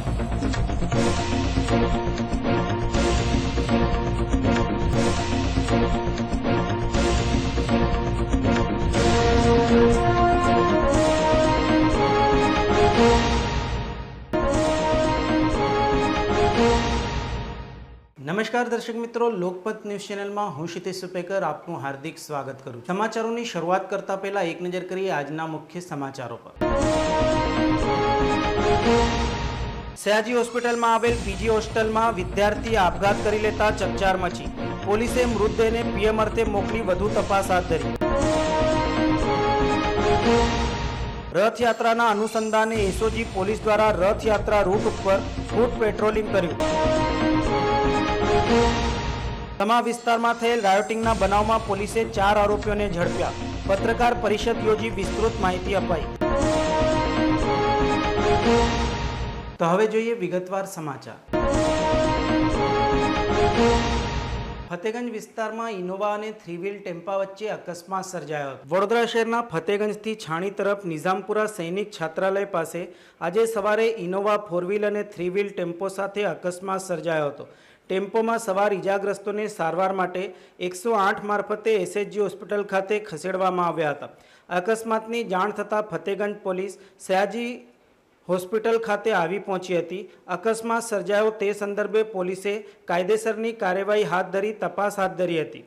નમસ્કાર દર્શક મિત્રો, લોકપથ ન્યૂઝ ચેનલમાં હું ક્ષિતિજ સુપેકર આપનું હાર્દિક સ્વાગત કરું છું। સમાચારોની શરૂઆત કરતા પહેલા એક નજર કરીએ આજના મુખ્ય સમાચારો પર। સયાજી હોસ્પિટલમાં આવેલ પીજી હોસ્ટેલમાં વિદ્યાર્થીએ આપઘાત કરી લેતા ચકચાર મચી। પોલીસે મૃતદેહને પીએમ અર્થે મોકલી વધુ તપાસ હાથ ધરી। રથયાત્રાના અનુસંધાને એસઓજી પોલીસ દ્વારા રથયાત્રા રૂટ ઉપર ફૂટ પેટ્રોલિંગ કર્યું। તમામ વિસ્તારમાં થયેલ રાયોટિંગના બનાવમાં પોલીસે 4 આરોપીઓને ઝડપ્યા। પત્રકાર પરિષદ યોજી વિસ્તૃત માહિતી અપાઈ। તો હવે જોઈએ વિગતવાર સમાચાર। ફતેગંજ વિસ્તારમાં ઇનોવા અને 3 વ્હીલ ટેમ્પા વચ્ચે અકસ્માત સર્જાયો હતો। વડોદરા શહેરના ફતેગંજથી છાણી તરફ નિઝામપુરા સૈનિક છાત્રાલય પાસે આજે સવારે ઇનોવા 4 વ્હીલ અને 3 વ્હીલ ટેમ્પો સાથે અકસ્માત સર્જાયો હતો। ટેમ્પોમાં સવાર ઇજાગ્રસ્તોને સારવાર માટે 108 મારફતે એસએચજી હોસ્પિટલ ખાતે ખસેડવામાં આવ્યા હતા। અકસ્માતની જાણ થતાં ફતેગંજ પોલીસ સયાજી હોસ્પિટલ ખાતે આવી પહોંચી હતી। અકસ્માત સર્જાયો તે સંદર્ભે પોલીસે કાયદેસરની કાર્યવાહી હાથ ધરી તપાસ હાથ ધરી હતી।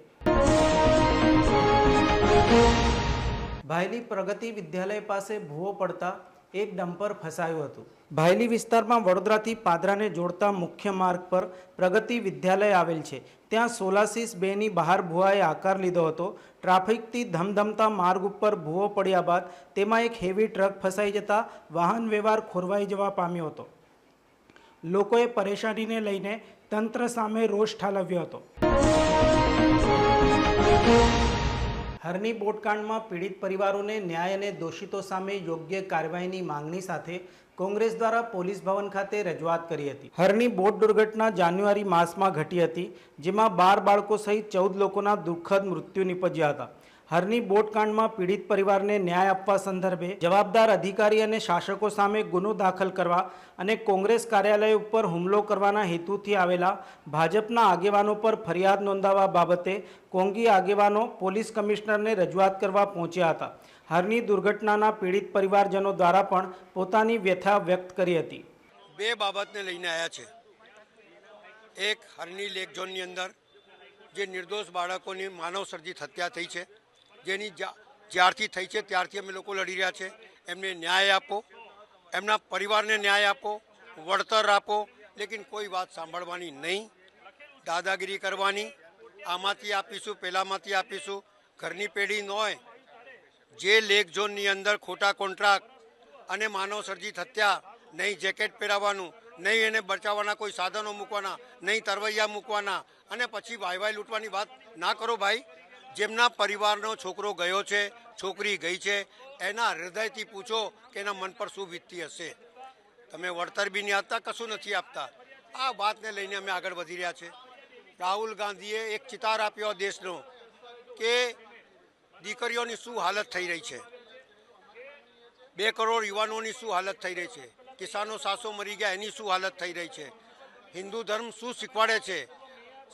ભાયલી પ્રગતિ વિદ્યાલય પાસે ભૂવો પડતા એક ડમ્પર ફસાયું હતું। ભાયલી વિસ્તારમાં વડોદરાથી પાદરાને જોડતા મુખ્ય માર્ગ પર પ્રગતિ વિદ્યાલય આવેલ છે। ત્યાં 16-2 ની બહાર ભૂવાએ આકાર લીધો હતો। ટ્રાફિકથી ધમધમતા માર્ગ ઉપર ભૂવો પડ્યા બાદ તેમાં એક હેવી ટ્રક ફસાઈ જતા વાહન વ્યવહાર ખોરવાઈ જવા પામ્યો હતો। લોકોએ પરેશાનીને લઈને તંત્ર સામે રોષ ઠાલવ્યો હતો। હરની બોટકાંડમાં પીડિત પરિવારોને ન્યાય અને દોષિતો સામે યોગ્ય કાર્યવાહીની માંગણી સાથે કોંગ્રેસ દ્વારા પોલીસ ભવન ખાતે રજૂઆત કરી હતી। હરની બોટ દુર્ઘટના જાન્યુઆરી માસમાં ઘટી હતી, જેમાં 12 બાળકો સહિત 14 લોકોના દુઃખદ મૃત્યુ નિપજ્યા હતા। હરની બોટકાંડમાં પીડિત પરિવારને ન્યાય આપવા સંદર્ભે જવાબદાર અધિકારી અને શાસકો સામે ગુનો દાખલ કરવા અને કોંગ્રેસ કાર્યાલય ઉપર હુમલો કરવાના હેતુથી આવેલા ભાજપના આગેવાનો પર ફરિયાદ નોંધાવવા બાબતે કોંગી આગેવાનો પોલીસ કમિશનરને રજૂઆત કરવા પહોંચ્યા હતા। હરની દુર્ઘટનાના પીડિત પરિવારજનો દ્વારા પણ પોતાની વ્યથા વ્યક્ત કરી હતી। 2 બાબતને લઈને આવ્યા છે। એક, હરની લેક ઝોનની અંદર જે નિર્દોષ બાળકોની માનવસર્જિત હત્યા થઈ છે, જેની જ્યારથી થઈ છે ત્યારથી અમે લોકો લડી રહ્યા છે। એમને ન્યાય આપો, એમના પરિવારને ન્યાય આપો, વળતર આપો, લેકિન કોઈ વાત સાંભળવાની નહીં, દાદાગીરી કરવાની, આમાંથી આપીશું પહેલાંમાંથી આપીશું, ઘરની પેઢી ન હોય। જે લેક ઝોનની અંદર ખોટા કોન્ટ્રાક્ટ અને માનવસર્જિત હત્યા, નહીં જેકેટ પહેરાવવાનું, નહીં એને બચાવવાના કોઈ સાધનો મૂકવાના, નહીં તરવૈયા મૂકવાના અને પછી વાય લૂંટવાની વાત ના કરો ભાઈ। જેમના પરિવારનો છોકરો ગયો છે, છોકરી ગઈ છે, એના હૃદયથી પૂછો કે એના મન પર શું વીતતી હશે। તમે વળતર બી નહીં આપતા, કશું નથી આપતા। આ વાતને લઈને અમે આગળ વધી રહ્યા છે। રાહુલ ગાંધીએ એક ચિતાર આપ્યો દેશનો કે દીકરીઓની શું હાલત થઈ રહી છે, 2 કરોડ યુવાનોની શું હાલત થઈ રહી છે, કિસાનો 700 મરી ગયા એની શું હાલત થઈ રહી છે, હિન્દુ ધર્મ શું શીખવાડે છે,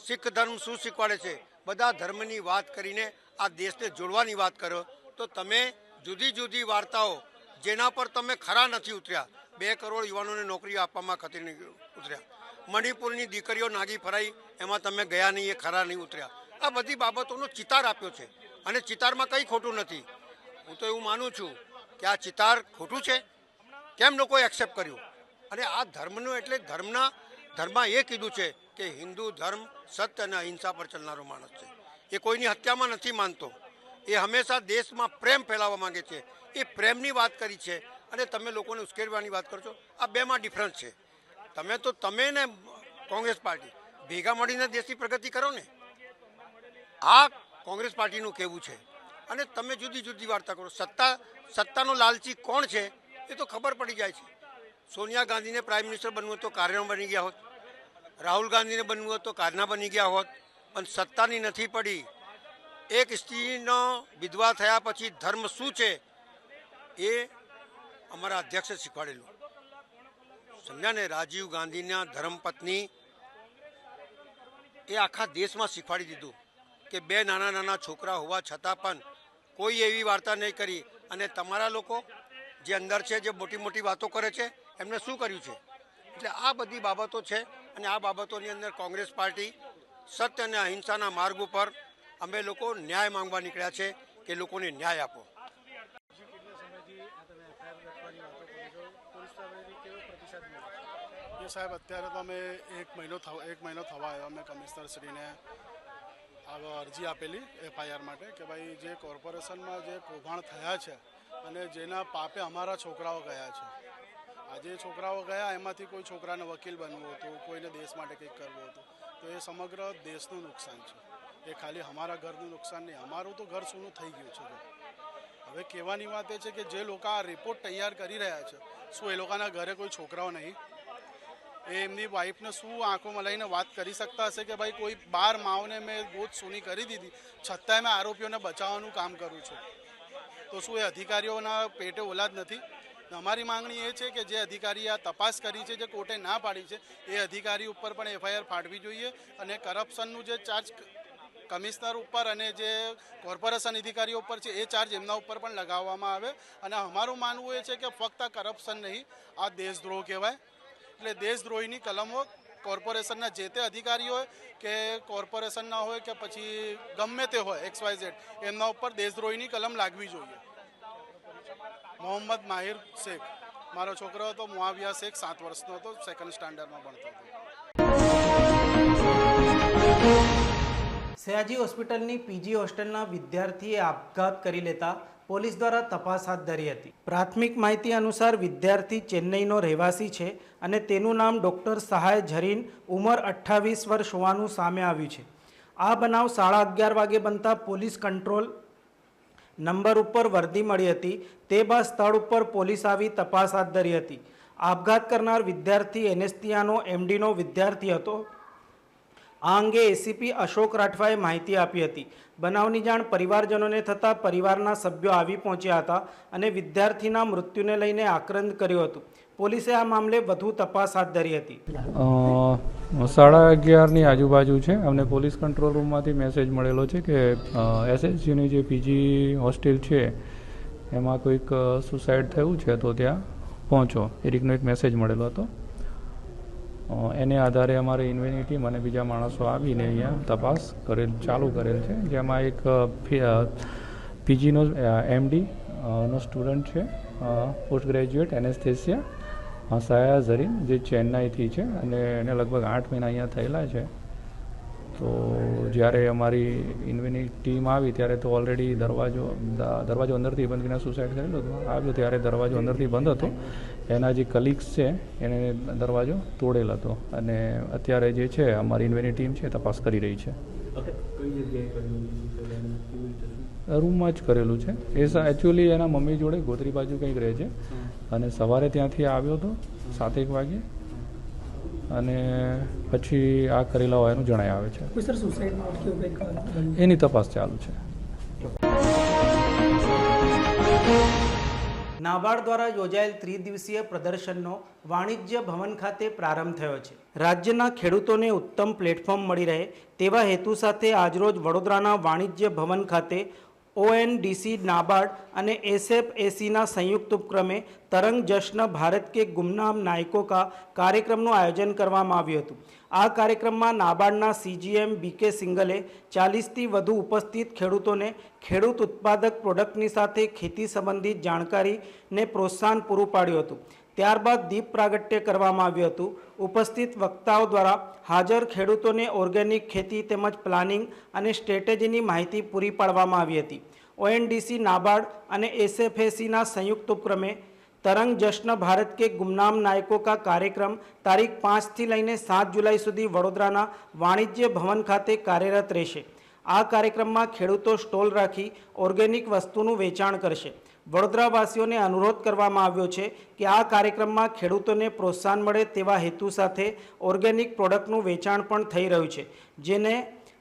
શીખ ધર્મ શું શીખવાડે છે, બધા ધર્મની વાત કરીને આ દેશને જોડવાની વાત કરો તો તમે જુદી જુદી વાર્તાઓ જેના પર તમે ખરા નથી ઉતર્યા। 2 કરોડ યુવાનોને નોકરીઓ આપવામાં ખતી નહીં ઉતર્યા। મણિપુરની દીકરીઓ નાગી ફરાઈ એમાં તમે ગયા નહીં, એ ખરા નહીં ઉતર્યા। આ બધી બાબતોનો ચિતાર આપ્યો છે અને ચિતારમાં કંઈ ખોટું નથી। હું તો એવું માનું છું કે આ ચિતાર ખોટું છે, કેમ લોકોએ એક્સેપ્ટ કર્યું? અને આ ધર્મનું એટલે ધર્મમાં એ કીધું છે કે હિન્દુ ધર્મ સત્ય અને અહિંસા પર ચાલનારો માણસ છે। એ કોઈની હત્યામાં નથી માનતો, એ હંમેશા દેશમાં પ્રેમ ફેલાવવા માંગે છે। એ પ્રેમની વાત કરી છે અને તમે લોકોને ઉશ્કેરવાની વાત કરો છો। આ બેમાં ડિફરન્સ છે। તમે ને કોંગ્રેસ પાર્ટી ભેગા મળીને દેશની પ્રગતિ કરો ને, આ કોંગ્રેસ પાર્ટીનું કહેવું છે। અને તમે જુદી જુદી વાર્તા કરો। સત્તાનો લાલચી કોણ છે એ તો ખબર પડી જાય છે। સોનિયા ગાંધીને પ્રાઇમ મિનિસ્ટર બનવું તો કારના બની ગયા હોત, રાહુલ ગાંધીને બનવું હોત તો કારના બની ગયા હોત, પણ સત્તાની નથી પડી। એક સ્ત્રીનો વિધવા થયા પછી ધર્મ શું છે એ અમારા અધ્યક્ષે શીખવાડેલું। સમજ્યા ને, રાજીવ ગાંધીના ધર્મપત્ની એ આખા દેશમાં શીખવાડી દીધું કે બે નાના નાના છોકરા હોવા છતાં પણ કોઈ એવી વાર્તા નહીં કરી. અને તમારા લોકો જે અંદર છે, જે મોટી મોટી વાતો કરે છે, એમને શું કર્યું છે? એટલે આ બધી બાબતો છે અને આ બાબતોની અંદર કોંગ્રેસ પાર્ટી સત્ય અને અહિંસાના માર્ગ ઉપર અમે લોકો ન્યાય માંગવા નીકળ્યા છે કે લોકોને ન્યાય આપો. સાહેબ, અત્યારે તો અમે એક મહિનો થવા આવ્યો. અમે કમિશનરશ્રીને અરજી આપેલી FIR માટે કે ભાઈ જે કોર્પોરેશનમાં જે કૌભાંડ થયા છે અને જેના પાપે અમારા છોકરાઓ ગયા છે, આજે છોકરાઓ ગયા એમાંથી કોઈ છોકરાને વકીલ બનવું હતું, કોઈને દેશ માટે કંઈક કરવું હતું, તો એ સમગ્ર દેશનું નુકસાન છે. એ ખાલી અમારા ઘરનું નુકસાન નહીં, અમારું તો ઘર સૂનું થઈ ગયું છે. હવે કહેવાની વાત એ છે કે જે લોકો આ રિપોર્ટ તૈયાર કરી રહ્યા છે, શું એ લોકોના ઘરે કોઈ છોકરાઓ નહીં? એ એમની વાઈફને શું આંખો મલાઈને વાત કરી શકતા હશે કે ભાઈ કોઈ 12 માઓને મેં ગોદ સૂની કરી દીધી, છતાંય મેં આરોપીઓને બચાવવાનું કામ કરું છું? તો શું એ અધિકારીઓના પેટે ઓલાદ નથી? અમારી માંગણી એ છે કે જે અધિકારીએ આ તપાસ કરી છે, જે કોર્ટે ના પાડી છે, એ અધિકારી ઉપર પણ FIR ફાટવી જોઈએ અને કરપ્શનનું જે ચાર્જ કમિશનર ઉપર અને જે કોર્પોરેશન અધિકારીઓ ઉપર છે એ ચાર્જ એમના ઉપર પણ લગાવવામાં આવે. અને અમારું માનવું એ છે કે ફક્ત આ કરપ્શન નહીં, આ દેશદ્રોહ કહેવાય. એટલે દેશદ્રોહીની કલમો કોર્પોરેશનના જે તે અધિકારીઓ હોય કે કોર્પોરેશનના હોય કે પછી ગમે તે હોય XYZ, એમના ઉપર દેશદ્રોહીની કલમ લાગવી જોઈએ. મોહમ્મદ માહિર શેખ, મારો છોકરો હતો મુઆવિયા શેખ, 7 વર્ષનો હતો, 2nd સ્ટાન્ડર્ડમાં ભણતો હતો. સયાજી હોસ્પિટલની PG હોસ્ટેલના વિદ્યાર્થીએ આપઘાત કરી લેતા પોલીસ દ્વારા તપાસ હાથ ધરી હતી. પ્રાથમિક માહિતી અનુસાર વિદ્યાર્થી ચેન્નઈનો રહેવાસી છે અને તેનું નામ ડૉક્ટર સહાય ઝરીન, ઉંમર 28 વર્ષ હોવાનું સામે આવ્યું છે. આ બનાવ 11:30 વાગે બનતા પોલીસ કંટ્રોલ નંબર ઉપર વર્દી મળી હતી. તે બાદ સ્થળ ઉપર પોલીસ આવી તપાસ હાથ ધરી હતી. આપઘાત કરનાર વિદ્યાર્થી એનેસ્થિયાનો MDનો વિદ્યાર્થી હતો. આ અંગે ACP અશોક રાઠવાએ માહિતી આપી હતી. બનાવની જાણ પરિવારજનોને થતાં પરિવારના સભ્યો આવી પહોંચ્યા હતા અને વિદ્યાર્થીના મૃત્યુને લઈને આક્રંદ કર્યો હતો. પોલીસે આ મામલે વધુ તપાસ હાથ ધરી હતી. 11:30ની આજુબાજુ છે. અમને પોલીસ કંટ્રોલ રૂમમાંથી મેસેજ મળેલો છે કે SSGની જે PG હોસ્ટેલ છે એમાં કોઈક સુસાઇડ થયું છે, તો ત્યાં પહોંચો, એ રીતનો એક મેસેજ મળેલો હતો. એને આધારે અમારે ઇન્વેની ટીમ અને બીજા માણસો આવીને અહીંયા તપાસ ચાલુ કરેલ છે, જેમાં એક PGનો MD નો સ્ટુડન્ટ છે, પોસ્ટ ગ્રેજ્યુએટ એનેસ્થેસિયા, સહાય ઝરીન, જે ચેન્નાઈથી છે અને એને લગભગ 8 મહિના અહીંયા થયેલા છે. તો જ્યારે અમારી ઇન્વેની ટીમ આવી ત્યારે તો ઓલરેડી દરવાજો અંદરથી બંધ કરીને સુસાઇડ કરેલો હતો. આવ્યો ત્યારે દરવાજો અંદરથી બંધ હતો. એના જે કલીગ્સ છે એને દરવાજો તોડેલ હતો અને અત્યારે જે છે અમારી ઇન્વેની ટીમ છે તપાસ કરી રહી છે. રૂમમાં જ કરેલું છે. એ એકચ્યુઅલી એના મમ્મી જોડે ગોત્રી બાજુ કંઈક રહે છે અને સવારે ત્યાંથી આવ્યો હતો 7-1 વાગે અને પછી આ કરેલા હોવાનું જણાય આવે છે. એની તપાસ ચાલુ છે. નાબાર્ડ દ્વારા યોજાયેલ 3 દિવસીય પ્રદર્શનનો વાણિજ્ય ભવન ખાતે પ્રારંભ થયો છે. રાજ્યના ખેડૂતોને ઉત્તમ પ્લેટફોર્મ મળી રહે તેવા હેતુ સાથે આજરોજ વડોદરાના વાણિજ્ય ભવન ખાતે ONDC, નાબાર્ડ અને SFACના સંયુક્ત ઉપક્રમે તરંગ જશ્ન ભારત કે ગુમનામ નાયકો કા કાર્યક્રમનું આયોજન કરવામાં આવ્યું હતું. આ કાર્યક્રમમાં નાબાર્ડના CGM BK સિંગલે 40થી વધુ ઉપસ્થિત ખેડૂતોને ખેડૂત ઉત્પાદક પ્રોડક્ટની સાથે ખેતી સંબંધિત જાણકારીને પ્રોત્સાહન પૂરું પાડ્યું હતું. ત્યારબાદ દીપ પ્રાગટ્ય કરવામાં આવ્યું હતું. ઉપસ્થિત વક્તાઓ દ્વારા હાજર ખેડૂતોને ઓર્ગેનિક ખેતી તેમજ પ્લાનિંગ અને સ્ટ્રેટેજીની માહિતી પૂરી પાડવામાં આવી હતી. ONDC, નાબાર્ડ અને SFACના સંયુક્ત ઉપક્રમે તરંગ જશ્ન ભારત કે ગુમનામ નાયકો કા કાર્યક્રમ તારીખ 5થી લઈને 7 જુલાઈ સુધી વડોદરાના વાણિજ્ય ભવન ખાતે કાર્યરત રહેશે. આ કાર્યક્રમમાં ખેડૂતો સ્ટોલ રાખી ઓર્ગેનિક વસ્તુનું વેચાણ કરશે. વડોદરાવાસીઓને અનુરોધ કરવામાં આવ્યો છે કે આ કાર્યક્રમમાં ખેડૂતોને પ્રોત્સાહન મળે તેવા હેતુ સાથે ઓર્ગેનિક પ્રોડક્ટનું વેચાણ પણ થઈ રહ્યું છે, જેને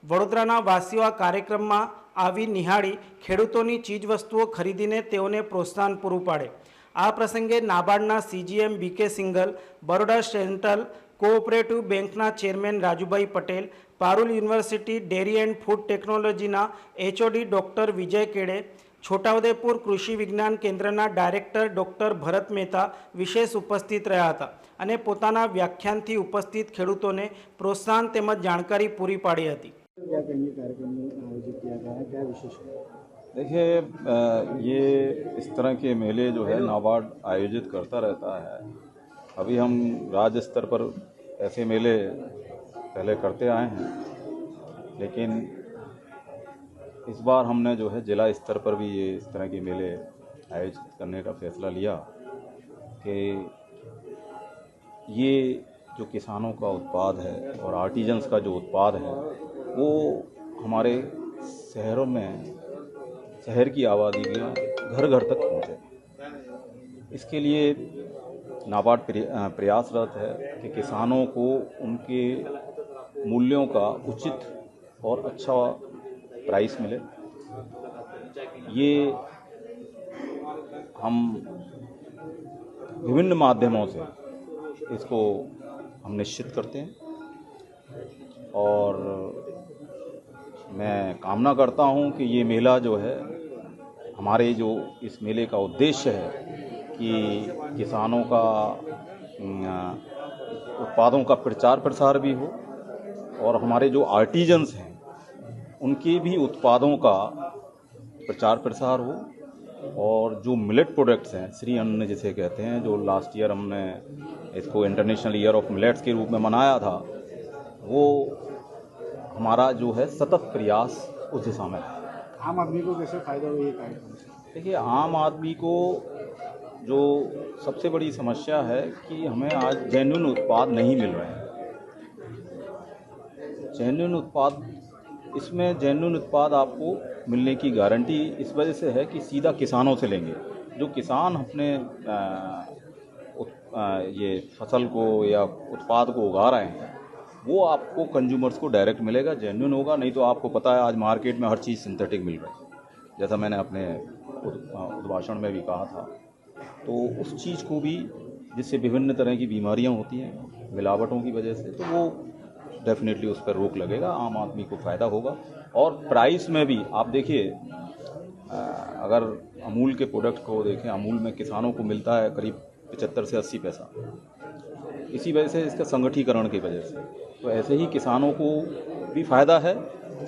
વડોદરાના વાસીઓ આ કાર્યક્રમમાં આવી નિહાળી ખેડૂતોની ચીજવસ્તુઓ ખરીદીને તેઓને પ્રોત્સાહન પૂરું પાડે. આ પ્રસંગે નાબાર્ડના સીજીએમ બીકે સિંગલ, બરોડા સેન્ટ્રલ કોઓપરેટિવ બેંકના chairman Rajubhai Patel, Parul university dairy and food ટેકનોલોજીના એચઓડી ડૉક્ટર વિજય કેડે, છોટાઉદેપુર કૃષિ વિજ્ઞાન કેન્દ્રના ડાયરેક્ટર ડૉક્ટર ભરત મહેતા વિશેષ ઉપસ્થિત રહ્યા હતા અને પોતાના વ્યાખ્યાનથી ઉપસ્થિત ખેડૂતોને પ્રોત્સાહન તેમજ જાણકારી પૂરી પાડી હતી. क्या कहेंगे कार्यक्रम में आयोजित किया गया है, क्या विशेष है? देखिए ये इस तरह के मेले जो है नाबार्ड आयोजित करता रहता है। अभी हम राज्य स्तर पर ऐसे मेले पहले करते आए हैं, लेकिन इस बार हमने जो है जिला स्तर पर भी ये इस तरह के मेले आयोजित करने का फैसला लिया कि ये जो किसानों का उत्पाद है और आर्टिजन्स का जो उत्पाद है वो हमारे शहरों में शहर की आबादी में घर घर तक पहुँचे। इसके लिए नाबार्ड प्रयासरत है कि किसानों को उनके मूल्यों का उचित और अच्छा प्राइस मिले। ये हम विभिन्न माध्यमों से इसको हम निश्चित करते हैं और मैं कामना करता हूं कि ये मेला जो है हमारे जो इस मेले का उद्देश्य है कि किसानों का उत्पादों का प्रचार प्रसार भी हो और हमारे जो आर्टिजन्स हैं उनके भी उत्पादों का प्रचार प्रसार हो और जो मिलेट प्रोडक्ट्स हैं, श्री अन्न जिसे कहते हैं, जो लास्ट ईयर हमने इसको इंटरनेशनल ईयर ऑफ मिलेट्स के रूप में मनाया था, वो हमारा जो है सतत प्रयास उस दिशा में है। आम आदमी को कैसे फायदा हुआ ये कार्यक्रम से? देखिए आम आदमी को जो सबसे बड़ी समस्या है कि हमें आज जेन्युइन उत्पाद नहीं मिल रहे हैं। जेन्युइन उत्पाद, इसमें जेन्युइन उत्पाद आपको मिलने की गारंटी इस वजह से है कि सीधा किसानों से लेंगे। जो किसान अपने ये फसल को या उत्पाद को उगा रहे हैं वो आपको कंज्यूमर्स को डायरेक्ट मिलेगा, जेन्युइन होगा। नहीं तो आपको पता है आज मार्केट में हर चीज़ सिंथेटिक मिल रही है, जैसा मैंने अपने उद्भाषण में भी कहा था। तो उस चीज़ को भी, जिससे विभिन्न तरह की बीमारियां होती हैं मिलावटों की वजह से, तो वो डेफिनेटली उस पर रोक लगेगा, आम आदमी को फ़ायदा होगा। और प्राइस में भी आप देखिए, अगर अमूल के प्रोडक्ट को देखें, अमूल में किसानों को मिलता है करीब 75 से 80 पैसा, इसी वजह से इसका संगठीकरण की वजह से। तो ऐसे ही किसानों को भी फ़ायदा है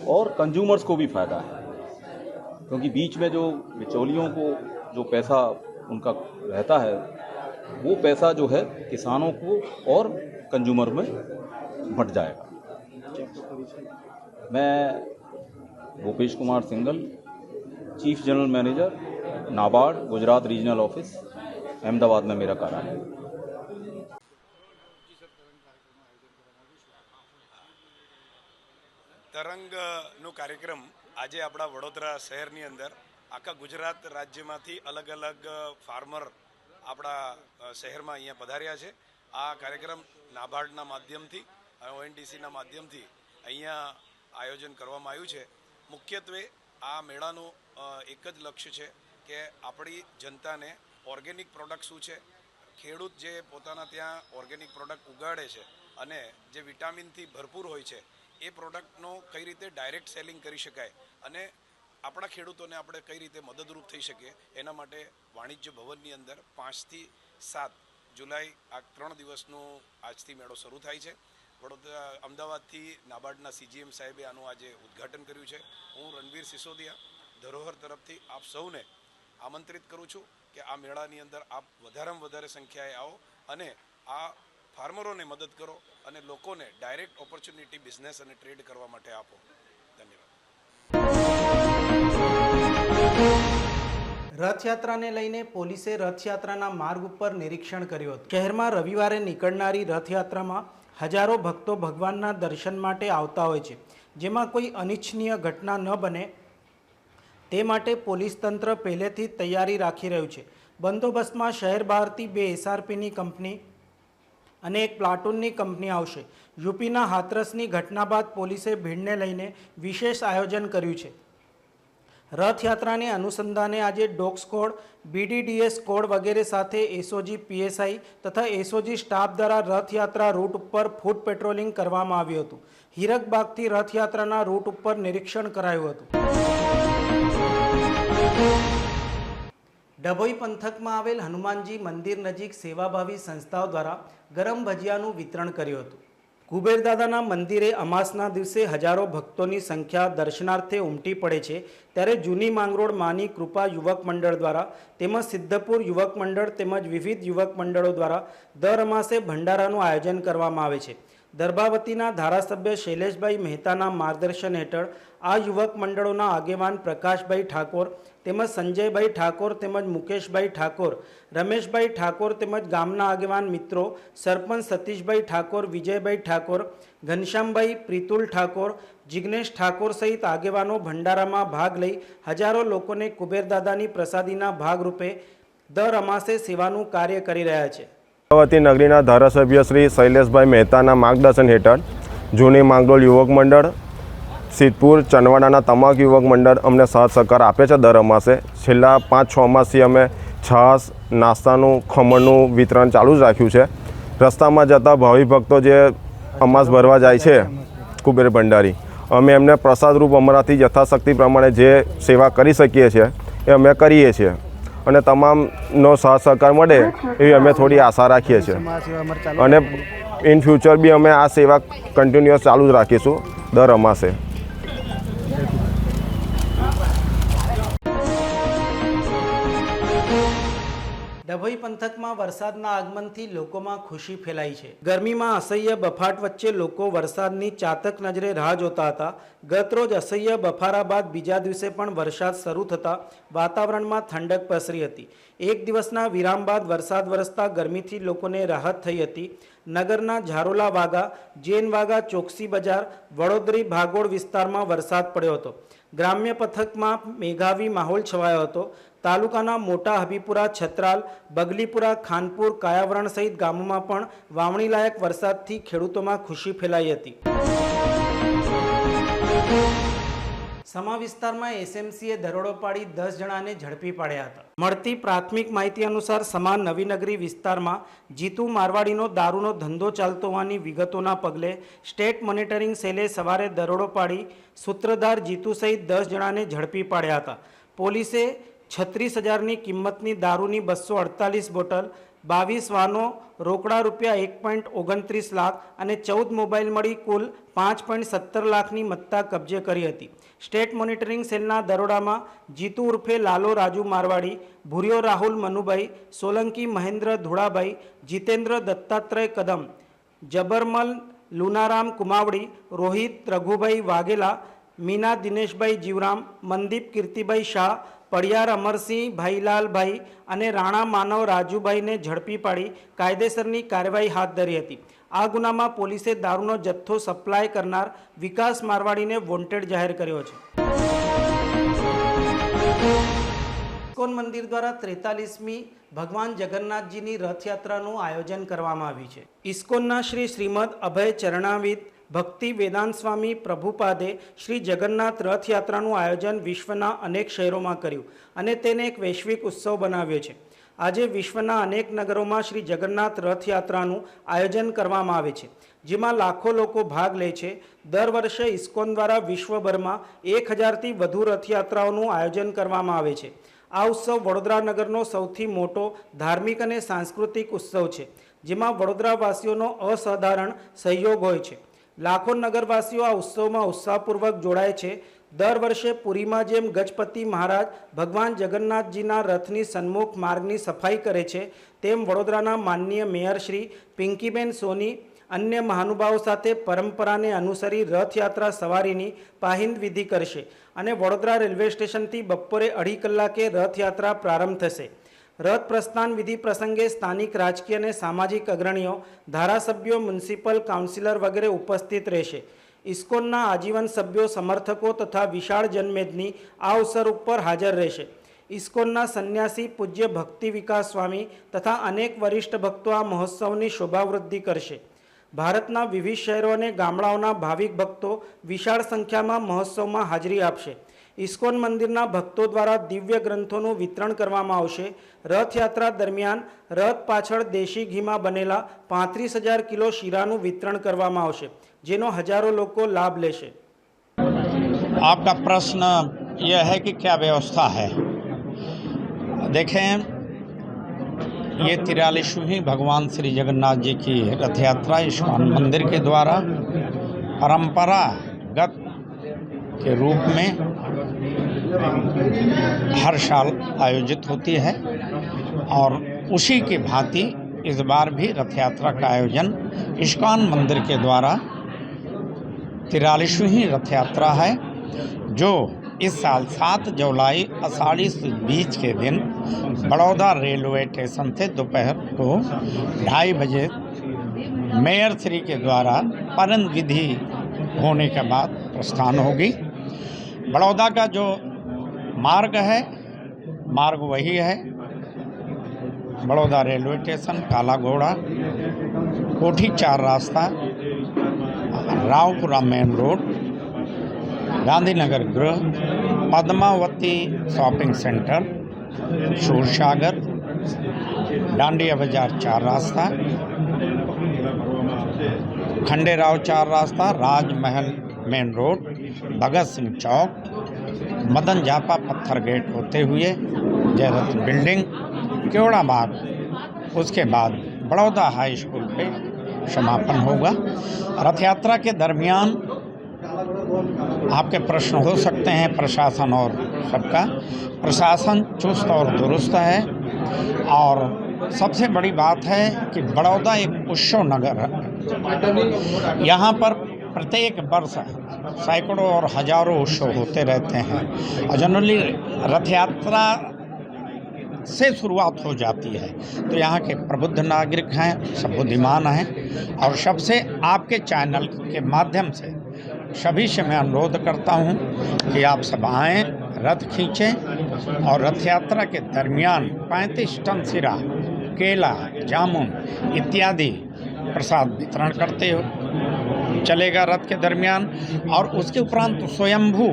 और कंज्यूमर्स को भी फ़ायदा है, क्योंकि बीच में जो बिचौलियों को जो पैसा उनका रहता है वो पैसा जो है किसानों को और कंज्यूमर में बंट जाएगा। मैं Bhupesh Kumar single, chief general manager NABARD Gujarat regional office, Ahmedabad में मेरा कार्यालय है। તરંગનો કાર્યક્રમ આજે આપણા વડોદરા શહેરની અંદર આખા ગુજરાત રાજ્યમાંથી અલગ અલગ ફાર્મર આપણા શહેરમાં અહીંયા પધાર્યા છે. આ કાર્યક્રમ નાબાર્ડના માધ્યમથી ઓએનડીસીના માધ્યમથી અહીંયા આયોજન કરવામાં આવ્યું છે. મુખ્યત્વે આ મેળાનું એક જ લક્ષ્ય છે કે આપણી જનતાને ઓર્ગેનિક પ્રોડક્ટ શું છે, ખેડૂત જે પોતાના ત્યાં ઓર્ગેનિક પ્રોડક્ટ ઉગાડે છે અને જે વિટામિનથી ભરપૂર હોય છે એ પ્રોડક્ટનો કઈ રીતે ડાયરેક્ટ સેલિંગ કરી શકાય અને આપણા ખેડૂતોને આપણે કઈ રીતે મદદરૂપ થઈ શકીએ એના માટે વાણિજ્ય ભવનની અંદર 5 થી 7 જુલાઈ આ 3 દિવસનો આજથી મેળો શરૂ થાય છે. વડોદરા અમદાવાદથી નાબાર્ડના સીજીએમ સાહેબે આનું આજે ઉદ્ઘાટન કર્યું છે. હું રણવીર સિસોદિયા ધરોહર તરફથી આપ સૌને આમંત્રિત કરું છું કે આ મેળાની અંદર આપ વધારેમાં વધારે સંખ્યાએ આવો અને આ ફાર્મરોને મદદ કરો અને લોકોને ડાયરેક્ટ ઓપોર્ચ્યુનિટી બિઝનેસ અને ટ્રેડ કરવા માટે આપો. ધન્યવાદ. રથયાત્રાને લઈને પોલીસે રથયાત્રાના માર્ગ ઉપર નિરીક્ષણ કર્યું હતું. શહેરમાં રવિવારે નીકળનારી રથયાત્રામાં હજારો ભક્તો ભગવાનના દર્શન માટે આવતા હોય છે, જેમાં કોઈ અનિચ્છનીય ઘટના ન બને તે માટે પોલીસ તંત્ર પહેલેથી તૈયારી રાખી રહ્યું છે. બંદોબસ્તમાં શહેર બહારથી 2 એસઆરપીની કંપની અને એક પ્લાટૂનની કંપની આવશે. યુપીના હાથરસની ઘટના બાદ પોલીસે ભીડને લઈને વિશેષ આયોજન કર્યું છે. રથયાત્રાને અનુસંધાને આજે ડોગ સ્કોડ, BDDS સ્કોડ વગેરે સાથે એસઓજી PSI તથા એસઓજી સ્ટાફ દ્વારા રથયાત્રા રૂટ ઉપર ફૂટ પેટ્રોલિંગ કરવામાં આવ્યું હતું. હીરકબાગથી રથયાત્રાના રૂટ ઉપર નિરીક્ષણ કરાયું હતું. ડભોઈ પંથકમાં આવેલ હનુમાનજી મંદિર નજીક સેવાભાવી સંસ્થાઓ દ્વારા ગરમ ભજીયાનું વિતરણ કર્યું હતું. કુબેરદાદાના મંદિરે અમાસના દિવસે હજારો ભક્તોની સંખ્યા દર્શનાર્થે ઉમટી પડે છે, ત્યારે જૂની માંગરોળ માની કૃપા યુવક મંડળ દ્વારા તેમજ સિદ્ધપુર યુવક મંડળ તેમજ વિવિધ યુવક મંડળો દ્વારા દર અમાસે ભંડારાનું આયોજન કરવામાં આવે છે. દર્ભાવતીના ધારાસભ્ય શૈલેષભાઈ મહેતાના માર્ગદર્શન હેઠળ આ યુવક મંડળોના આગેવાન પ્રકાશભાઈ ઠાકોર તેમજ સંજયભાઈ ઠાકોર તેમજ મુકેશભાઈ ઠાકોર, રમેશભાઈ ઠાકોર તેમજ ગામના આગેવાન મિત્રો, સરપંચ સતીશભાઈ ઠાકોર, વિજયભાઈ ઠાકોર, ઘનશ્યામભાઈ, પ્રિતુલ ઠાકોર, જિગ્નેશ ઠાકોર સહિત આગેવાનો ભંડારામાં ભાગ લઈ હજારો લોકોને કુબેરદાદાની પ્રસાદીના ભાગરૂપે દર અમાસે સેવાનું કાર્ય કરી રહ્યા છે. દર્ભાવતી નગરીના ધારાસભ્ય શ્રી શૈલેષભાઈ મહેતાના માર્ગદર્શન હેઠળ જૂની માંગરોળ યુવક મંડળ, સિદ્ધપુર, ચનવાડાના તમામ યુવક મંડળ અમને સાથ સહકાર આપે છે. દર અમાસે છેલ્લા 5-6 માસથી અમે છાશ, નાસ્તાનું, ખમણનું વિતરણ ચાલુ જ રાખ્યું છે. રસ્તામાં જતા ભાવિ ભક્તો જે અમાસ ભરવા જાય છે કુબેર ભંડારી, અમે એમને પ્રસાદરૂપ અમારાથી યથાશક્તિ પ્રમાણે જે સેવા કરી શકીએ છીએ એ અમે કરીએ છીએ અને તમામનો સાથ સહકાર મળે એવી અમે થોડી આશા રાખીએ છીએ અને ઇન ફ્યુચર બી અમે આ સેવા કન્ટિન્યુઅસ ચાલુ જ રાખીશું દર અમાસે. ડભોઈ પંથકમાં વરસાદના આગમનથી લોકોમાં ખુશી ફેલાઈ છે. ગરમીમાં અસહ્ય બફાટ વચ્ચે લોકો વરસાદની ચાતક નજરે રાહ જોતા હતા. ગતરોજ અસહ્ય બફારા બાદ બીજા દિવસે પણ વરસાદ શરૂ થતાં વાતાવરણમાં ઠંડક પ્રસરી હતી. એક દિવસના વિરામ બાદ વરસાદ વરસતા ગરમીથી લોકોને રાહત થઈ હતી. નગરના ઝારોલા વાગા, જૈન વાગા, ચોકસી બજાર, વડોદરી ભાગોળ વિસ્તારમાં વરસાદ પડ્યો હતો. ગ્રામ્ય પથકમાં મેઘાવી માહોલ છવાયો હતો. તાલુકાના મોટા હબીપુરા, છત્રાલ, બગલીપુરા, ખાનપુર, કાયાવરણ સહિત ગામોમાં પણ વાવણી લાયક વરસાદથી ખેડૂતોમાં ખુશી ફેલાઈ હતી. સમા વિસ્તારમાં SMCએ દરોડો પાડી 10 જણાને ઝડપી પાડ્યા હતા. મળતી પ્રાથમિક માહિતી અનુસાર સમા નવીનગરી વિસ્તારમાં જીતુ મારવાડીનો દારૂનો ધંધો ચાલતો હોવાની વિગતોના પગલે સ્ટેટ મોનિટરિંગ સેલે સવારે દરોડો પાડી સૂત્રધાર જીતુ સહિત 10 જણાને ઝડપી પાડ્યા હતા. પોલીસે 36,000ની કિંમતની દારૂની 248 બોટલ, 22 વાનો, રોકડા રૂપિયા 1.29 લાખ અને 14 મોબાઈલ મળી કુલ 5.17 લાખની મત્તા કબજે કરી હતી. સ્ટેટ મોનિટરિંગ સેલના દરોડામાં જીતુ ઉર્ફે લાલો રાજુ મારવાડી, ભૂરિયો રાહુલ મનુભાઈ, સોલંકી મહેન્દ્ર ધોળાભાઈ, જીતેન્દ્ર દત્તાત્રેય કદમ, જબરમલ લુનારામ કુમાવડી, રોહિત રઘુભાઈ વાઘેલા, મીના દિનેશભાઈ જીવરામ, મનદીપ કીર્તિભાઈ શાહ, પડિયાર અમરસિંહ ભાઈલાલભાઈ અને રાણા માનવ રાજુભાઈને ઝડપી પાડી કાયદેસરની કાર્યવાહી હાથ ધરી હતી. આ ગુનામાં પોલીસે દારૂનો જથ્થો સપ્લાય કરનાર વિકાસ મારવાડીને વોન્ટેડ જાહેર કર્યો છે. ઇસ્કોન મંદિર દ્વારા 43મી ભગવાન જગન્નાથજીની રથયાત્રાનું આયોજન કરવામાં આવ્યું છે. ઇસ્કોનના શ્રીમદ અભય ચરણાવીદ ભક્તિ વેદાંત સ્વામી પ્રભુપાદે શ્રી જગન્નાથ રથયાત્રાનું આયોજન વિશ્વના અનેક શહેરોમાં કર્યું અને તેને એક વૈશ્વિક ઉત્સવ બનાવ્યો છે. આજે વિશ્વના અનેક નગરોમાં શ્રી જગન્નાથ રથયાત્રાનું આયોજન કરવામાં આવે છે, જેમાં લાખો લોકો ભાગ લે છે. દર વર્ષે ઇસ્કોન દ્વારા વિશ્વભરમાં 1000થી વધુ રથયાત્રાઓનું આયોજન કરવામાં આવે છે. આ ઉત્સવ વડોદરા નગરનો સૌથી મોટો ધાર્મિક અને સાંસ્કૃતિક ઉત્સવ છે, જેમાં વડોદરાવાસીઓનો અસાધારણ સહયોગ હોય છે. લાખો નગરવાસીઓ આ ઉત્સવમાં ઉત્સાહપૂર્વક જોડાય છે. દર વર્ષે પુરીમાં જેમ ગજપતિ મહારાજ ભગવાન જગન્નાથજીના રથની સન્મુખ માર્ગની સફાઈ કરે છે, તેમ વડોદરાના માનનીય મેયર શ્રી પિંકીબેન સોની અન્ય મહાનુભાવો સાથે પરંપરાને અનુસરી રથયાત્રા સવારીની પાહિંદ વિધિ કરશે અને વડોદરા રેલવે સ્ટેશનથી બપોરે 2.5 કલાકે રથયાત્રા પ્રારંભ થશે. રથ પ્રસ્થાન વિધિ પ્રસંગે સ્થાનિક રાજકીય અને સામાજિક અગ્રણીઓ, ધારાસભ્યો, મ્યુનિસિપલ કાઉન્સિલર વગેરે ઉપસ્થિત રહેશે. ઇસ્કોનના આજીવન સભ્યો, સમર્થકો તથા વિશાળ જનમેદની આ અવસર ઉપર હાજર રહેશે. ઇસ્કોનના સંન્યાસી પૂજ્ય ભક્તિ વિકાસ સ્વામી તથા અનેક વરિષ્ઠ ભક્તો આ મહોત્સવની શોભાવૃદ્ધિ કરશે. ભારતના વિવિધ શહેરો અને ગામડાઓના ભાવિક ભક્તો વિશાળ સંખ્યામાં મહોત્સવમાં હાજરી આપશે. ઇસ્કોન મંદિરના ભક્તો દ્વારા દિવ્ય ગ્રંથોનું વિતરણ કરવામાં આવશે. રથયાત્રા દરમિયાન રથ પાછળ દેશી ઘીમાં બનેલા 35,000 કિલો શીરાનું વિતરણ કરવામાં આવશે, જેનો હજારો લોકો લાભ લેશે. आपका प्रश्न यह है कि क्या व्यवस्था है. देखें, ये 43वीं भगवान श्री जगन्नाथ जी की रथ यात्रा इस्कॉन मंदिर के द्वारा परंपरागत के रूप में हर साल आयोजित होती है और उसी की भांति इस बार भी रथ यात्रा का आयोजन इस्कॉन मंदिर के द्वारा 43वीं रथ यात्रा है, जो इस साल 7 जुलाई आषाढ़ी बीच के दिन बड़ौदा रेलवे स्टेशन से दोपहर को 2:30 बजे मेयर श्री के द्वारा परन विधि होने के बाद प्रस्थान होगी. बड़ौदा का जो मार्ग है, मार्ग वही है बड़ौदा रेलवे स्टेशन, काला घोड़ा, कोठी 4 रास्ता, रावपुरा मेन रोड, गांधीनगर गृह, पद्मावती शॉपिंग सेंटर, सूरसागर, डांडिया बाजार 4 रास्ता, खंडेराव 4 रास्ता, राजमहल मेन रोड, भगत सिंह चौक, मदन जापा पत्थर गेट होते हुए जयरथ बिल्डिंग, केवड़ा बाग, उसके बाद बड़ौदा हाई स्कूल पे समापन होगा. रथ यात्रा के दरमियान आपके प्रश्न हो सकते हैं प्रशासन और सबका. प्रशासन चुस्त और दुरुस्त है और सबसे बड़ी बात है कि बड़ौदा एक उत्सव नगर है. यहाँ पर प्रत्येक वर्ष सैकड़ों और हजारों उत्सव होते रहते हैं और जनरली रथ यात्रा से शुरुआत हो जाती है. तो यहाँ के प्रबुद्ध नागरिक हैं, सब बुद्धिमान हैं और सबसे आपके चैनल के माध्यम से सभी से मैं अनुरोध करता हूँ कि आप सब आएँ, रथ खींचें और रथ यात्रा के दरमियान 35 टन सिरा, केला, जामुन इत्यादि प्रसाद वितरण करते हो चलेगा रथ के दरमियान. और उसके उपरांत स्वयंभू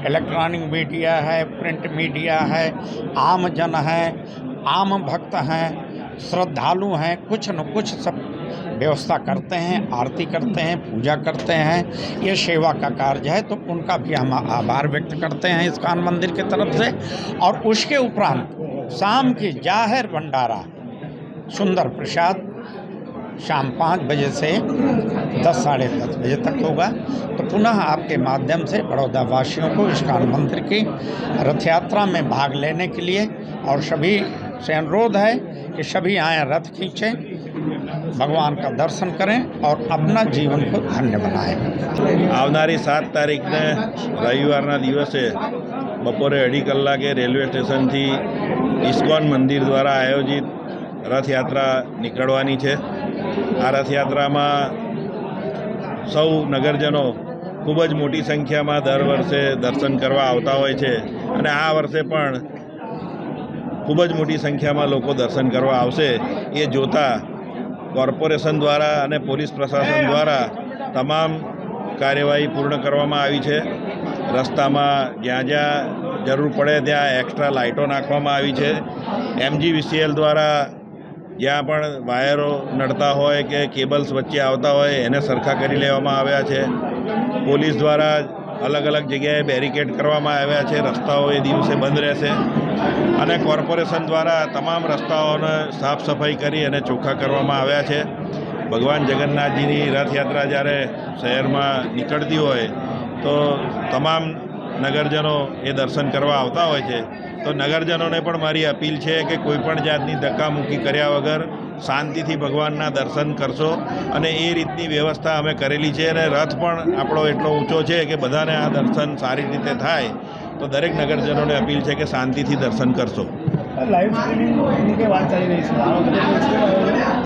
इलेक्ट्रॉनिक मीडिया है, प्रिंट मीडिया है, आम जन है, आम भक्त हैं, श्रद्धालु हैं, कुछ न कुछ सब व्यवस्था करते हैं, आरती करते हैं, पूजा करते हैं. ये सेवा का कार्य है, तो उनका भी हम आभार व्यक्त करते हैं इस्कॉन मंदिर की तरफ से. और उसके उपरांत शाम की जाहिर भंडारा, सुंदर प्रसाद शाम 5 बजे से 10 साढ़े 10 बजे तक होगा. तो पुनः आपके माध्यम से बड़ौदा वासियों को इस्कॉन मंदिर की रथ यात्रा में भाग लेने के लिए और सभी से अनुरोध है कि सभी आएँ, रथ खींचें, भगवान का दर्शन करें और अपना जीवन को धन्य बनाएं. આવનારી 7 તારીખને રવિવારના દિવસે બપોરે 2:30 કલાકે રેલવે સ્ટેશનથી ઇસ્કોન મંદિર દ્વારા આયોજિત રથયાત્રા નીકળવાની છે. આ રથયાત્રામાં સૌ નગરજનો ખૂબ જ મોટી સંખ્યામાં દર વર્ષે દર્શન કરવા આવતા હોય છે અને આ વર્ષે પણ ખૂબ જ મોટી સંખ્યામાં લોકો દર્શન કરવા આવશે. એ જોતા કોર્પોરેશન દ્વારા અને પોલીસ પ્રશાસન દ્વારા તમામ કાર્યવાહી પૂર્ણ કરવામાં આવી છે. રસ્તામાં જ્યાં જ્યાં જરૂર પડે ત્યાં એક્સ્ટ્રા લાઇટો નાખવામાં આવી છે. MGVCL દ્વારા જ્યાં પણ વાયરો નડતા હોય કે કેબલ્સ વચ્ચે આવતા હોય એને સરખા કરી લેવામાં આવ્યા છે. પોલીસ દ્વારા અલગ અલગ જગ્યાએ બેરિકેડ કરવામાં આવ્યા છે. રસ્તાઓ એ દિવસે બંધ રહેશે અને કોર્પોરેશન દ્વારા તમામ રસ્તાઓને સાફ સફાઈ કરી અને ચોખ્ખા કરવામાં આવ્યા છે. ભગવાન જગન્નાથજીની રથયાત્રા જ્યારે શહેરમાં નીકળતી હોય તો તમામ નગરજનો એ દર્શન કરવા આવતા હોય છે. તો નગરજનોને પણ મારી અપીલ છે કે કોઈપણ જાતની ધક્કામુક્કી કર્યા વગર શાંતિથી ભગવાનના દર્શન કરશો અને એ રીતની વ્યવસ્થા અમે કરેલી છે. અને રથ પણ આપણો એટલો ઊંચો છે કે બધાને આ દર્શન સારી રીતે થાય. તો દરેક નગરજનોને અપીલ છે કે શાંતિથી દર્શન કરશો.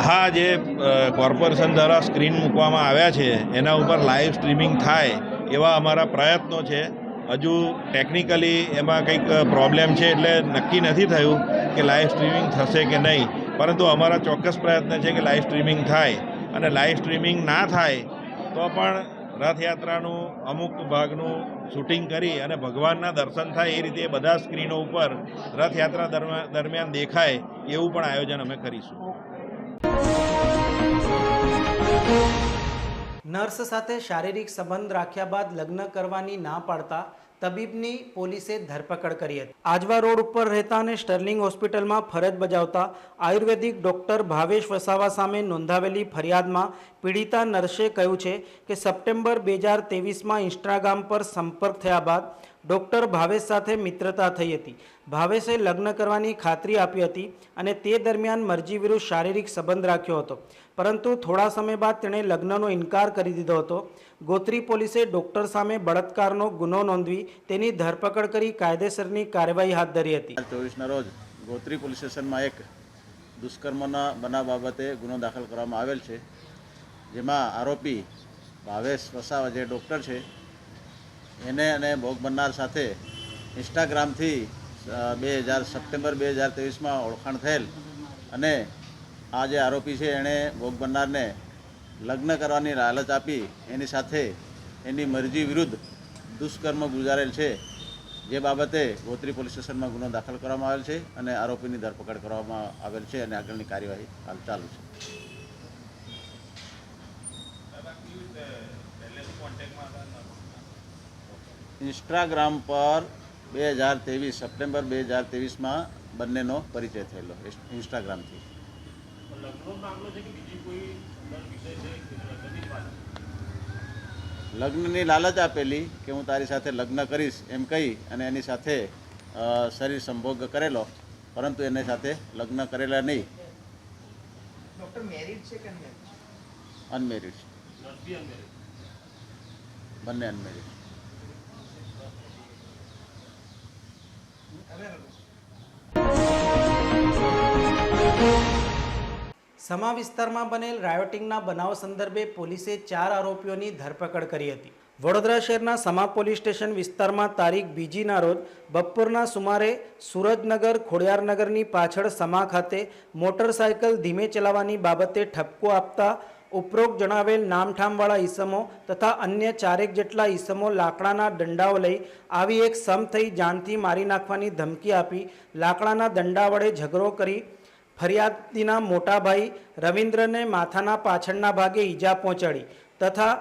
હા, જે કોર્પોરેશન દ્વારા સ્ક્રીન મૂકવામાં આવ્યા છે એના ઉપર લાઈવ સ્ટ્રીમિંગ થાય એવા અમારા પ્રયત્નો છે. હજુ ટેકનિકલી એમાં કંઈક પ્રોબ્લેમ છે એટલે નક્કી નથી થયું કે લાઈવ સ્ટ્રીમિંગ થશે કે નહીં, પરંતુ અમારા ચોક્કસ પ્રયત્ન છે કે લાઈવ સ્ટ્રીમિંગ થાય. અને લાઈવ સ્ટ્રીમિંગ ના થાય તો પણ રથયાત્રાનું અમુક ભાગનું શૂટિંગ કરી અને ભગવાનના દર્શન થાય એ રીતે બધા સ્ક્રીનો ઉપર રથયાત્રા દરમિયાન દેખાય એવું પણ આયોજન અમે કરીશું. નર્સ સાથે શારીરિક સંબંધ રાખ્યા બાદ લગ્ન કરવાની ના પાડતા તબીબની પોલીસે ધરપકડ કરી હતી. આજવા રોડ ઉપર રહેતા અને સ્ટર્લિંગ હોસ્પિટલમાં ફરજ બજાવતા આયુર્વેદિક ડોક્ટર ભાવેશ વસાવા સામે નોંધાવેલી ફરિયાદમાં પીડિતા નર્સે કહ્યું છે કે સપ્ટેમ્બર 2023માં ઇન્સ્ટાગ્રામ પર સંપર્ક થયા બાદ ડોક્ટર ભાવેશ સાથે મિત્રતા થઈ હતી. ભાવેશે લગ્ન કરવાની ખાતરી આપી હતી અને તે દરમિયાન મરજી વિરુદ્ધ શારીરિક સંબંધ રાખ્યો હતો, પરંતુ થોડા સમય બાદ તેણે લગ્નનો ઇનકાર કરી દીધો હતો. ગોત્રી પોલીસે ડોક્ટર સામે બળાત્કારનો ગુનો નોંધવી તેની ધરપકડ કરી કાયદેસરની કાર્યવાહી હાથ ધરી હતી. 24ના રોજ ગોત્રી પોલીસ સ્ટેશનમાં એક દુષ્કર્મના બનાવ બાબતે ગુનો દાખલ કરવામાં આવેલ છે, જેમાં આરોપી ભાવેશ વસાવા જે ડૉક્ટર છે એને અને ભોગ બનનાર સાથે ઇન્સ્ટાગ્રામથી સપ્ટેમ્બર 2023માં ઓળખાણ થયેલ અને આ જે આરોપી છે એણે ભોગ બનનારને લગ્ન કરવાની લાલચ આપી એની સાથે એની મરજી વિરુદ્ધ દુષ્કર્મ ગુજારેલ છે, જે બાબતે ગોત્રી પોલીસ સ્ટેશનમાં ગુનો દાખલ કરવામાં આવેલ છે અને આરોપીની ધરપકડ કરવામાં આવેલ છે અને આગળની કાર્યવાહી હાલ ચાલુ છે. ઇન્સ્ટાગ્રામ પર 2023 સપ્ટેમ્બર 2023માં બંનેનો પરિચય થયેલો ઇન્સ્ટાગ્રામથી. લગ્નની લાલચ આપેલી કે હું તારી સાથે લગ્ન કરીશ એમ કહી અને એની સાથે શરીર સંભોગ કરેલો, પરંતુ એની સાથે લગ્ન કરેલા નહીં. ડોક્ટર મેરિડ છે કે અનમેરિડ છે, બંને અનમેરિડ. સમા વિસ્તારમાં બનેલ રાયોટિંગના બનાવ સંદર્ભે પોલીસે 4 આરોપીઓની ધરપકડ કરી હતી. વડોદરા શહેરના સમા પોલીસ સ્ટેશન વિસ્તારમાં તારીખ 2ના રોજ બપોરના સુમારે સુરજનગર ખોડિયારનગરની પાછળ સમા ખાતે મોટરસાયકલ ધીમે ચલાવવાની બાબતે ઠપકો આપતા ઉપરોક્ત જણાવેલ નામઠામવાળા ઈસમો તથા અન્ય 4 જેટલા ઈસમો લાકડાના દંડાઓ લઈ આવી એક સમ થઈ જાનથી મારી નાખવાની ધમકી આપી લાકડાના દંડા વડે ઝઘડો કરી ફરિયાદીના મોટા ભાઈ રવિન્દ્રને માથાના પાછળના ભાગે ઈજા પહોંચાડી તથા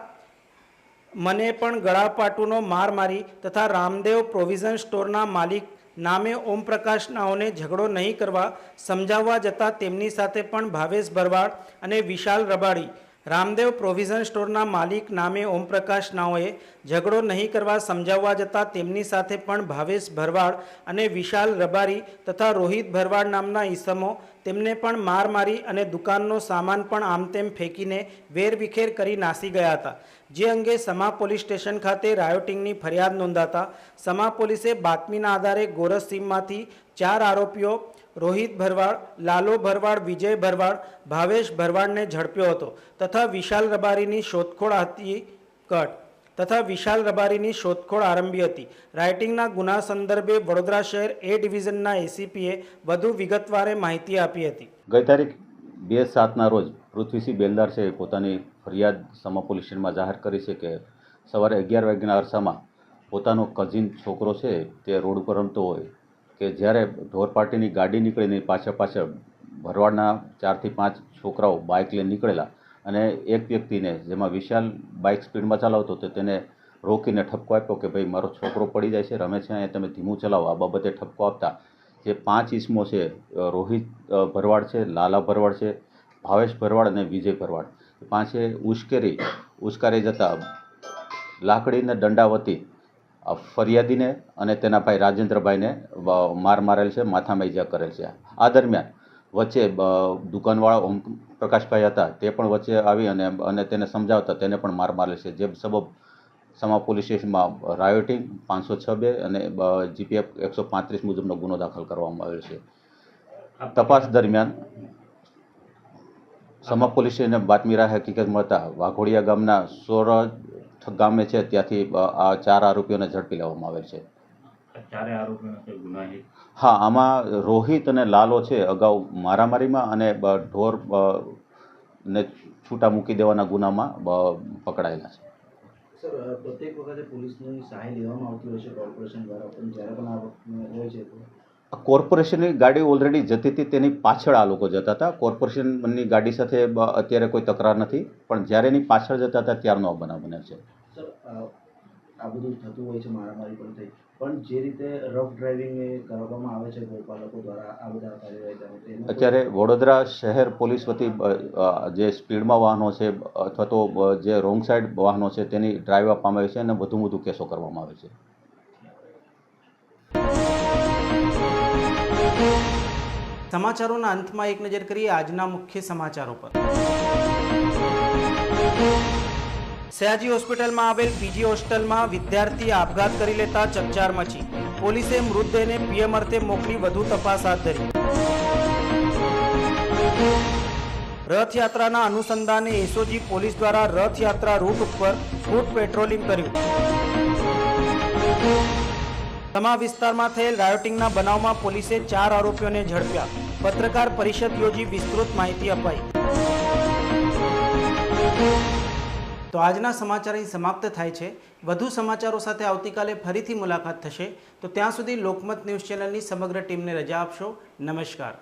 મને પણ ગળાપાટુનો માર મારી તથા રામદેવ પ્રોવિઝન સ્ટોરના માલિક નામે ઓમપ્રકાશ નાઓને ઝઘડો નહીં કરવા સમજાવવા જતાં તેમની સાથે પણ ભાવેશ ભરવાડ અને વિશાલ રબાડી રામદેવ પ્રોવિઝન સ્ટોરના માલિક નામે ઓમપ્રકાશ નાઓએ ઝઘડો નહીં કરવા સમજાવવા જતાં તેમની સાથે પણ ભાવેશ ભરવાડ અને વિશાલ રબારી તથા રોહિત ભરવાડ નામના ઈસમો તેમને પણ માર મારી અને દુકાનનો સામાન પણ આમતેમ ફેંકીને વેરવિખેર કરી નાસી ગયા હતા. જે અંગે સમા પોલીસ સ્ટેશન ખાતે રાયોટિંગની ફરિયાદ નોંધાતા સમા પોલીસે બાતમીના આધારે ગોરસસીમમાંથી 4 આરોપીઓ રોહિત ભરવાડ, લાલો ભરવાડ, વિજય ભરવાડ, ભાવેશ ભરવાડને ઝડપ્યો હતો તથા વિશાલ રબારીની શોધખોળ આરંભી હતી. રાઇટિંગના ગુના સંદર્ભે વડોદરા શહેર એ ડિવિઝનના એસીપીએ વધુ વિગતવારે માહિતી આપી હતી. ગઈ તારીખ 2/7ના રોજ પૃથ્વીસિંહ બેલદાર છે પોતાની ફરિયાદ સમા પોલીસ સ્ટેશનમાં જાહેર કરી છે કે સવારે 11 વાગ્યાના અરસામાં પોતાનો કઝિન છોકરો છે તે રોડ ઉપર રમતો હોય કે જ્યારે ઢોર પાર્ટીની ગાડી નીકળીને પાછળ ભરવાડના 4 થી 5 છોકરાઓ બાઇક લઈને નીકળેલા અને એક વ્યક્તિને, જેમાં વિશાલ બાઇક સ્પીડમાં ચલાવતો તો તેને રોકીને ઠપકો આપ્યો કે ભાઈ મારો છોકરો પડી જાય છે, રમે છે, અહીંયા તમે ધીમું ચલાવો. આ બાબતે ઠપકો આપતા જે 5 ઈસમો છે, રોહિત ભરવાડ છે, લાલા ભરવાડ છે, ભાવેશ ભરવાડ અને વિજય ભરવાડ, 5એ ઉશ્કેરી જતા લાકડીને દંડા વતી ફરિયાદીને અને તેના ભાઈ રાજેન્દ્રભાઈને માર મારેલ છે, માથામાં ઈજા કરેલ છે. આ દરમિયાન વચ્ચે દુકાનવાળા ઓમ પ્રકાશભાઈ હતા તે પણ વચ્ચે આવી અને તેને સમજાવતા તેને પણ માર મારેલ છે. જે સબબ સમા પોલીસ સ્ટેશનમાં રાયોટિંગ 506(2) અને જીપીએફ 135 મુજબનો ગુનો દાખલ કરવામાં આવેલ છે. તપાસ દરમિયાન સમા પોલીસ સ્ટેશનને બાતમી રાહે હકીકત મળતા વાઘોડિયા ગામના સોરજ ગામે છે ત્યાંથી આ 4 આરોપીઓને ઝડપી લેવામાં આવેલ છે. હા, આમાં રોહિત અને લાલો છે અગાઉ મારામારીમાં અને ઢોર ને છૂટા મૂકી દેવાના ગુનામાં પકડાયેલા છે. સર પ્રત્યેક વખતે પોલીસની સહાય લેવામાં આવતી હોય છે કોર્પોરેશન દ્વારા, પણ જ્યારે પણ આ વખતે હોય છે તો કોર્પોરેશનની ગાડી ઓલરેડી જતી હતી, તેની પાછળ આ લોકો જતા હતા. કોર્પોરેશનની ગાડી સાથે અત્યારે કોઈ તકરાર નથી, પણ જ્યારે એની પાછળ જતા હતા ત્યારનો આ બનાવ બન્યો છે. સર આ બધું થતું હોય છે, મારામારી પણ થઈ, પણ જે રીતે રફ ડ્રાઇવિંગ કરવામાં આવે છે ગોપાલકો દ્વારા આ બધા કાર્યવાહી કરે અત્યારે વડોદરા શહેર પોલીસ વતી જે સ્પીડમાં વાહનો છે અથવા તો જે રોંગ સાઈડ વાહનો છે તેની ડ્રાઈવ આપવામાં આવે છે અને વધુ કેસો કરવામાં આવે છે. સમાચારોના અંતમાં એક નજર કરીએ આજના મુખ્ય સમાચારો પર. સયાજી હોસ્પિટલમાં આવેલ પીજી હોસ્ટેલમાં વિદ્યાર્થીએ આપઘાત કરી લેતા ચકચાર મચી. પોલીસે મૃતદેહને પીએમ અર્થે મોકલી વધુ તપાસ હાથ ધરી. રથયાત્રાના અનુસંધાને એસઓજી પોલીસ દ્વારા રથયાત્રા રૂટ ઉપર ફૂટ પેટ્રોલિંગ કર્યું. તમામ વિસ્તારમાં થયેલ રાયોટિંગના બનાવમાં પોલીસે 4 આરોપીઓને ઝડપ્યા. પત્રકાર પરિષદ યોજી વિસ્તૃત માહિતી અપાઈ. તો આજના સમાચાર અહીં સમાપ્ત થાય છે. વધુ સમાચારો સાથે આવતીકાલે ફરીથી મુલાકાત થશે. તો ત્યાં સુધી લોકમત ન્યૂઝ ચેનલની સમગ્ર ટીમને રજા આપશો. નમસ્કાર.